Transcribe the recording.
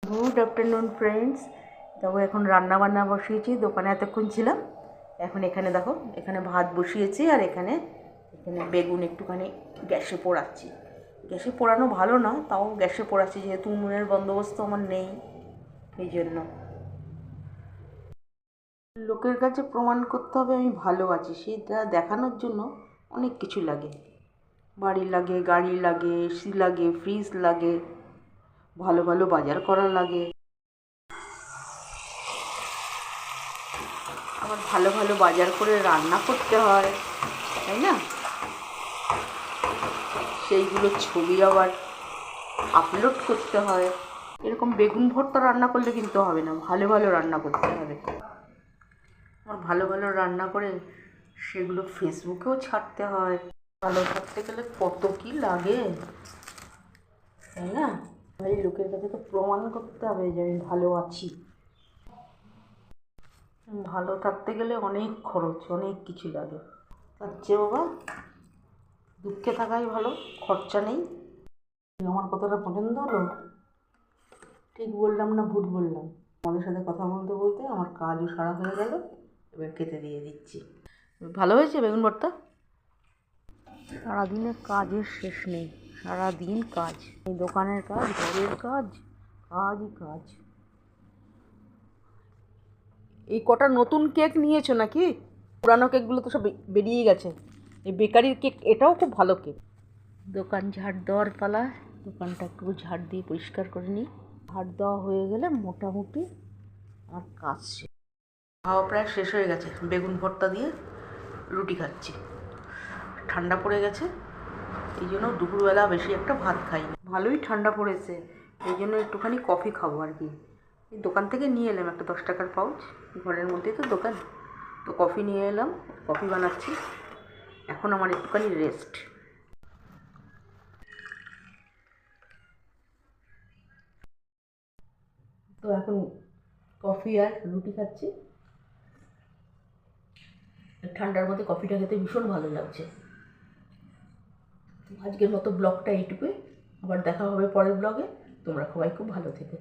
Good afternoon friends. দেখো এখন রান্না বান্না বসিয়েছি, দোকানে এতক্ষণ ছিলাম। এখন এখানে দেখো, এখানে ভাত বসিয়েছি আর এখানে এখানে বেগুন একটুখানি গ্যাসে পোড়াচ্ছি। গ্যাসে পোড়ানো ভালো না, তাও গ্যাসে পোড়াচ্ছি যেহেতু উনুনের বন্দোবস্ত আমার নেই, এই জন্য। লোকের কাছে প্রমাণ করতে হবে আমি ভালো আছি, সেটা দেখানোর জন্য অনেক কিছু লাগে। বাড়ি লাগে, গাড়ি লাগে, এসি লাগে, ফ্রিজ লাগে, ভালো ভালো বাজার করা লাগে, আবার ভালো ভালো বাজার করে রান্না করতে হয়, তাই না? সেইগুলো ছবি আবার আপলোড করতে হয়। এরকম বেগুন ভর্তা রান্না করলে কিন্তু হবে না, ভালো ভালো রান্না করতে হবে। আমার ভালো ভালো রান্না করে সেগুলো ফেসবুকেও ছাড়তে হয়। ভালো থাকতে গেলে কত কি লাগে, তাই না? এই লোকের কাছে তো প্রমাণ করতে হবে যে আমি ভালো আছি। ভালো থাকতে গেলে অনেক খরচ, অনেক কিছু লাগে। তার চেয়ে বাবা দুঃখে থাকাই ভালো, খরচা নেই। আমার কথাটা পছন্দ হলো? ঠিক বললাম না ভুল বললাম? আমাদের সাথে কথা বলতে বলতে আমার কাজও সারা হয়ে গেল, এবার খেতে দিয়ে দিচ্ছি। ভালো হয়েছে বেগুন ভর্তা। সারাদিনের কাজের শেষ নেই, সারাদিন কাজ, এই দোকানের কাজ, ঘরের কাজ, কাজই কাজ। এই কটা নতুন কেক নিয়েছো নাকি? পুরানো কেকগুলো তো সব বেরিয়ে গেছে। এই বেকারির কেক এটাও খুব ভালো কেক। দোকান ঝাড় দেওয়ার পালা, দোকানটা একটু ঝাড় দিয়ে পরিষ্কার করে নিই। ঝাড় দেওয়া হয়ে গেলে মোটামুটি আমার কাজ শেষ। খাওয়া প্রায় শেষ হয়ে গেছে, বেগুন ভর্তা দিয়ে রুটি খাচ্ছি। ঠান্ডা পড়ে গেছে, এই জন্য দুপুরবেলা বেশি একটা ভাত খাই। ভালোই ঠান্ডা পড়েছে, এই জন্য একটুখানি কফি খাবো আর কি। এই দোকান থেকে নিয়ে এলাম একটা 10 টাকার পাউচ, ঘরের মধ্যেই তো দোকান, তো কফি নিয়ে এলাম, কফি বানাচ্ছি। এখন আমার একটুখানি রেস্ট। তো এখন কফি আর রুটি খাচ্ছি। ঠান্ডার মধ্যে কফিটা খেতে ভীষণ ভালো লাগছে। আজকের মতো ব্লগটা এইটুকুই, আবার দেখা হবে পরের ব্লগে। তোমরা সবাই খুব ভালো থেকো।